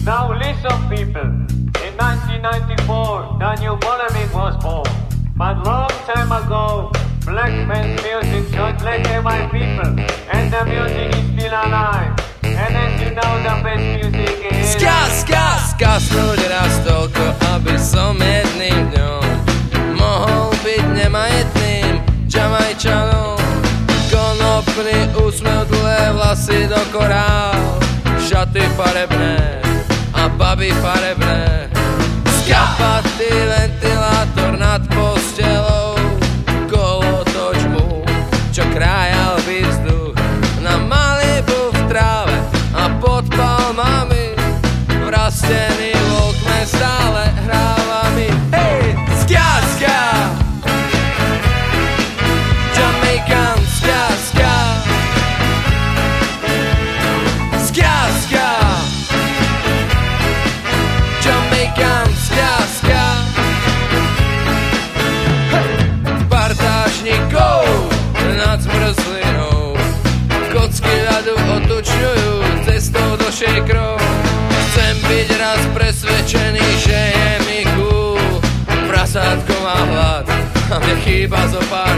Now listen, people. In 1994, the new Parliament was born. But long time ago, black man's music just like my people. And the music is still alive. And as you know, the best music is Ska snuď raz toľko, aby som jedným dňom mohol byť nemajetným Jamajčanom. Konopný úsmev, dlhé vlasy do korál, šaty farebné a baby farebné. Skapatý ventilátor nad postelou, kolotoč mu, čo krájal by vzduch na Malibu v tráve a pod palmami. Vrastený volkme stále hráva mi. Hej, ska Jamaican ska Jamaican ska Partážnikov nad zmrzlinou, kocky ľadu otučujú cestou do šejkrov. Chcem byť raz presvedčený, že je mi cool. Prasátko má hlad a mne chýba zo pár